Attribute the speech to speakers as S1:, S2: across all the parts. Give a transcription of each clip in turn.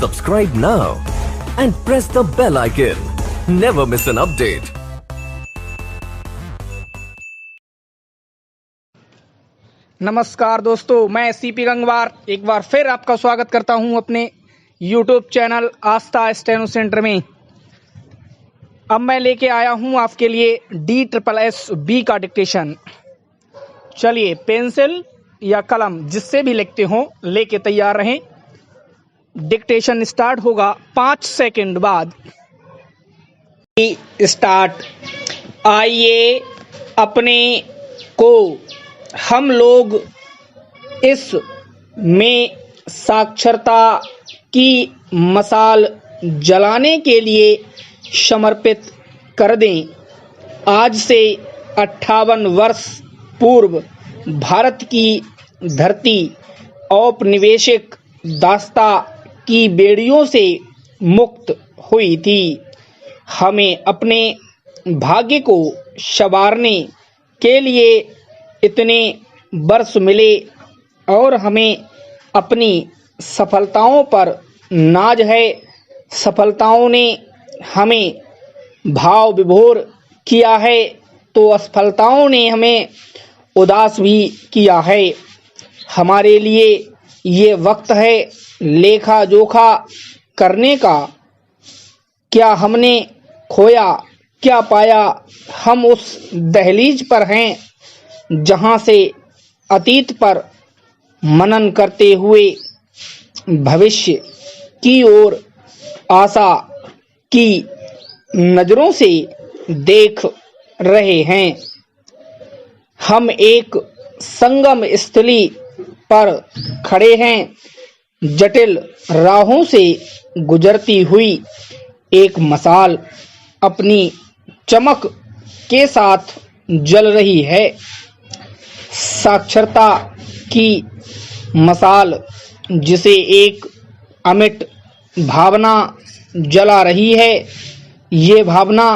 S1: Subscribe now and press the bell icon. Never miss an update.
S2: नमस्कार दोस्तों, मैं CP Gangwar एक बार फिर आपका स्वागत करता हूं अपने YouTube चैनल आस्था स्टेनो सेंटर में। अब मैं लेके आया हूं आपके लिए DSSB का डिक्टेशन। चलिए, पेंसिल या कलम जिससे भी लिखते हो लेके तैयार रहें। डिक्टेशन स्टार्ट होगा 5 सेकंड बाद। स्टार्ट। आइए अपने को हम लोग इस में साक्षरता की मशाल जलाने के लिए समर्पित कर दें। आज से 58 वर्ष पूर्व भारत की धरती औपनिवेशिक दास्ता की बेड़ियों से मुक्त हुई थी। हमें अपने भाग्य को संवारने के लिए इतने वर्ष मिले और हमें अपनी सफलताओं पर नाज है। सफलताओं ने हमें भाव विभोर किया है तो असफलताओं ने हमें उदास भी किया है। हमारे लिए ये वक्त है लेखा जोखा करने का। क्या हमने खोया, क्या पाया। हम उस दहलीज पर हैं जहां से अतीत पर मनन करते हुए भविष्य की ओर आशा की नजरों से देख रहे हैं। हम एक संगम स्थली पर खड़े हैं। जटिल राहों से गुजरती हुई एक मशाल अपनी चमक के साथ जल रही है। साक्षरता की मशाल जिसे एक अमिट भावना जला रही है। ये भावना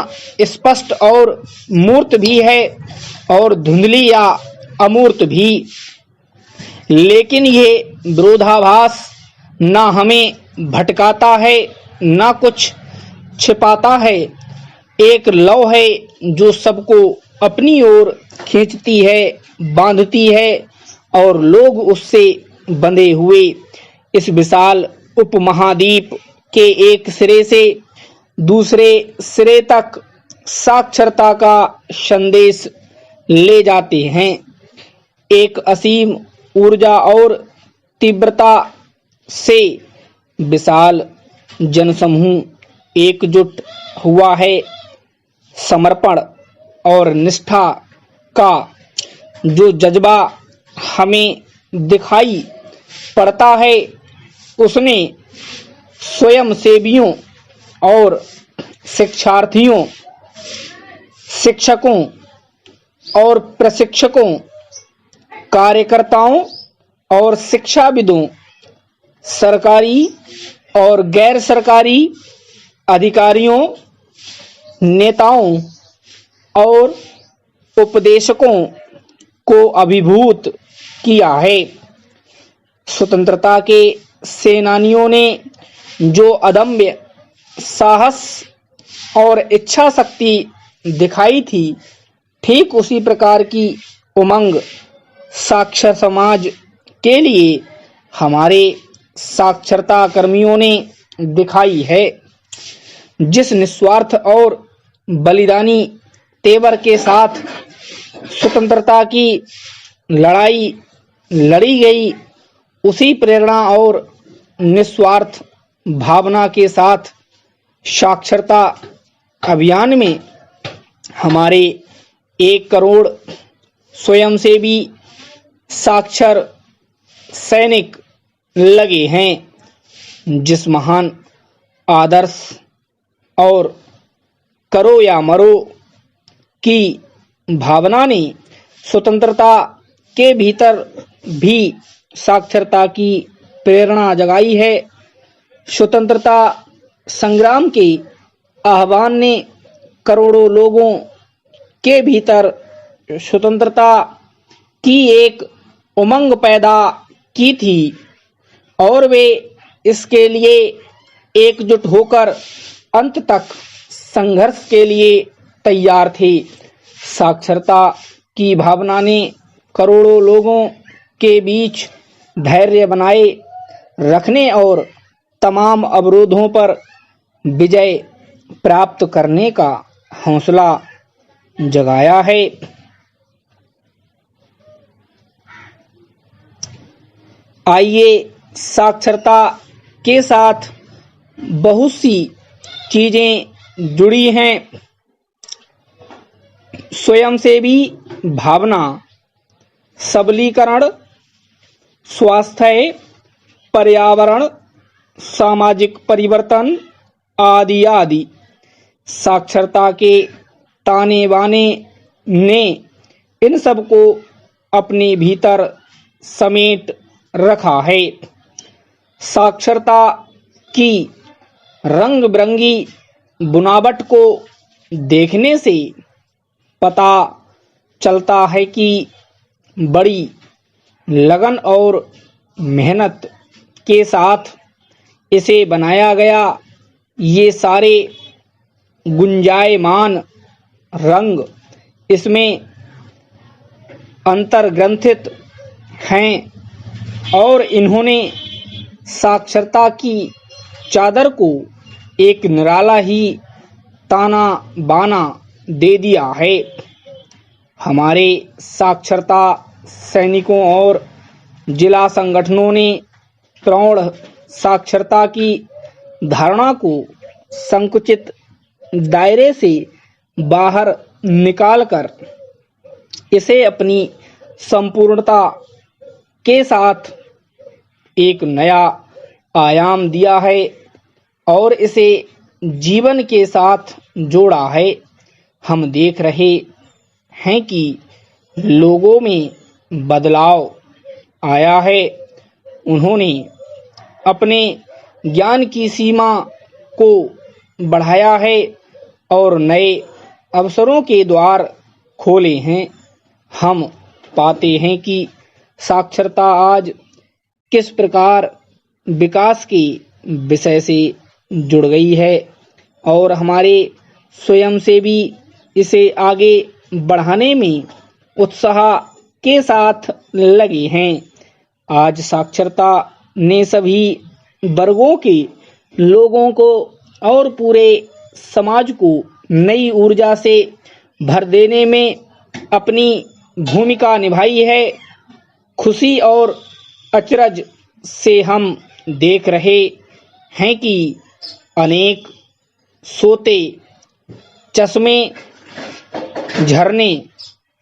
S2: स्पष्ट और मूर्त भी है और धुंधली या अमूर्त भी। लेकिन ये विरोधाभास ना हमें भटकाता है ना कुछ छिपाता है। एक लौ है जो सबको अपनी ओर खींचती है, बांधती है और लोग उससे बंधे हुए इस विशाल उपमहाद्वीप के एक सिरे से दूसरे सिरे तक साक्षरता का संदेश ले जाते हैं। एक असीम ऊर्जा और तीव्रता से विशाल जनसमूह एकजुट हुआ है। समर्पण और निष्ठा का जो जज्बा हमें दिखाई पड़ता है उसने स्वयं सेवियों और शिक्षार्थियों, शिक्षकों और प्रशिक्षकों, कार्यकर्ताओं और शिक्षाविदों, सरकारी और गैर सरकारी अधिकारियों, नेताओं और उपदेशकों को अभिभूत किया है। स्वतंत्रता के सेनानियों ने जो अदम्य साहस और इच्छा शक्ति दिखाई थी, ठीक उसी प्रकार की उमंग साक्षर समाज के लिए हमारे साक्षरता कर्मियों ने दिखाई है। जिस निस्वार्थ और बलिदानी तेवर के साथ स्वतंत्रता की लड़ाई लड़ी गई, उसी प्रेरणा और निस्वार्थ भावना के साथ साक्षरता अभियान में हमारे 1 करोड़ स्वयंसेवी साक्षर सैनिक लगे हैं। जिस महान आदर्श और करो या मरो की भावना ने स्वतंत्रता के भीतर भी साक्षरता की प्रेरणा जगाई है। स्वतंत्रता संग्राम के आह्वान ने करोड़ों लोगों के भीतर स्वतंत्रता की एक उमंग पैदा की थी और वे इसके लिए एकजुट होकर अंत तक संघर्ष के लिए तैयार थे। साक्षरता की भावना ने करोड़ों लोगों के बीच धैर्य बनाए रखने और तमाम अवरोधों पर विजय प्राप्त करने का हौसला जगाया है। आइए, साक्षरता के साथ बहुत सी चीजें जुड़ी हैं। स्वयंसेवी भावना, सबलीकरण, स्वास्थ्य, पर्यावरण, सामाजिक परिवर्तन आदि आदि। साक्षरता के ताने बाने ने इन सब को अपने भीतर समेट रखा है। साक्षरता की रंग बिरंगी बुनावट को देखने से पता चलता है कि बड़ी लगन और मेहनत के साथ इसे बनाया गया। ये सारे गुंजायमान रंग इसमें अंतर्ग्रंथित हैं और इन्होंने साक्षरता की चादर को एक निराला ही ताना बाना दे दिया है। हमारे साक्षरता सैनिकों और जिला संगठनों ने प्रौढ़ साक्षरता की धारणा को संकुचित दायरे से बाहर निकालकर इसे अपनी संपूर्णता के साथ एक नया आयाम दिया है और इसे जीवन के साथ जोड़ा है। हम देख रहे हैं कि लोगों में बदलाव आया है। उन्होंने अपने ज्ञान की सीमा को बढ़ाया है और नए अवसरों के द्वार खोले हैं। हम पाते हैं कि साक्षरता आज किस प्रकार विकास के विषय से जुड़ गई है और हमारे स्वयंसेवी इसे आगे बढ़ाने में उत्साह के साथ लगे हैं। आज साक्षरता ने सभी वर्गों के लोगों को और पूरे समाज को नई ऊर्जा से भर देने में अपनी भूमिका निभाई है। खुशी और अचरज से हम देख रहे हैं कि अनेक सोते, चश्मे, झरने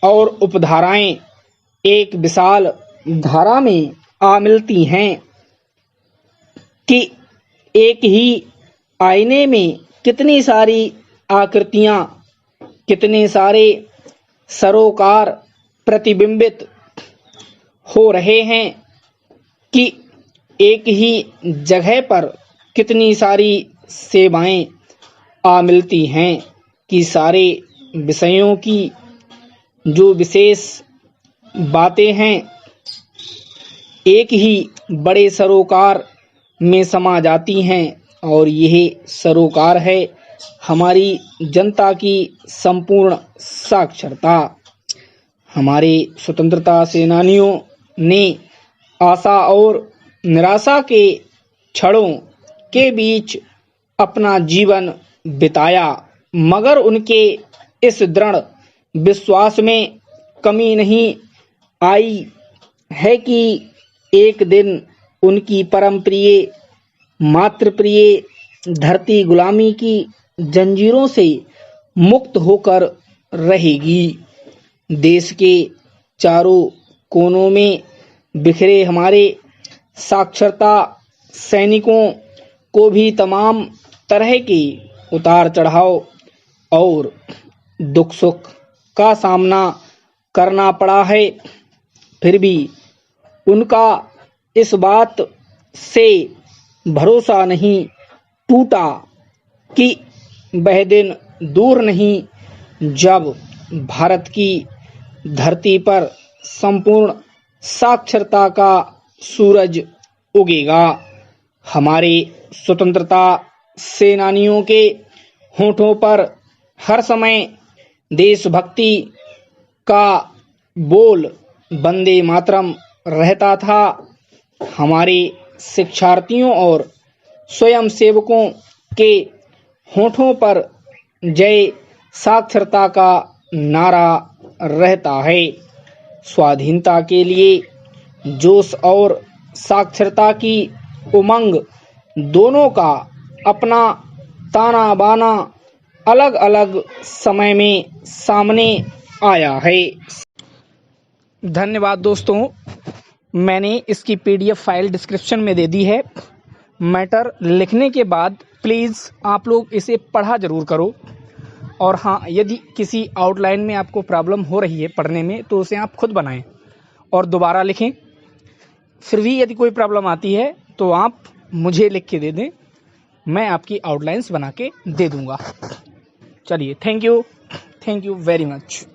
S2: और उपधाराएं एक विशाल धारा में आ मिलती हैं कि एक ही आईने में कितनी सारी आकृतियां, कितने सारे सरोकार प्रतिबिंबित हो रहे हैं कि एक ही जगह पर कितनी सारी सेवाएं आ मिलती हैं कि सारे विषयों की जो विशेष बातें हैं एक ही बड़े सरोकार में समा जाती हैं और यह सरोकार है हमारी जनता की संपूर्ण साक्षरता। हमारे स्वतंत्रता सेनानियों ने आशा और निराशा के क्षणों के बीच अपना जीवन बिताया, मगर उनके इस दृढ़ विश्वास में कमी नहीं आई है कि एक दिन उनकी परम प्रिय, मातृ प्रिय धरती गुलामी की जंजीरों से मुक्त होकर रहेगी। देश के चारों कोनों में बिखरे हमारे साक्षरता सैनिकों को भी तमाम तरह के उतार चढ़ाव और दुख सुख का सामना करना पड़ा है, फिर भी उनका इस बात से भरोसा नहीं टूटा कि वह दिन दूर नहीं जब भारत की धरती पर संपूर्ण साक्षरता का सूरज उगेगा। हमारे स्वतंत्रता सेनानियों के होठों पर हर समय देशभक्ति का बोल वंदे मातरम रहता था। हमारे शिक्षार्थियों और स्वयंसेवकों के होठों पर जय साक्षरता का नारा रहता है। स्वाधीनता के लिए जोश और साक्षरता की उमंग दोनों का अपना ताना बाना अलग अलग समय में सामने आया है। धन्यवाद दोस्तों, मैंने इसकी पीडीएफ फाइल डिस्क्रिप्शन में दे दी है। मैटर लिखने के बाद प्लीज़ आप लोग इसे पढ़ा जरूर करो। और हाँ, यदि किसी आउटलाइन में आपको प्रॉब्लम हो रही है पढ़ने में तो उसे आप खुद बनाएं और दोबारा लिखें। फिर भी यदि कोई प्रॉब्लम आती है तो आप मुझे लिख के दे दें, मैं आपकी आउटलाइंस बना के दे दूंगा। चलिए, थैंक यू वेरी मच।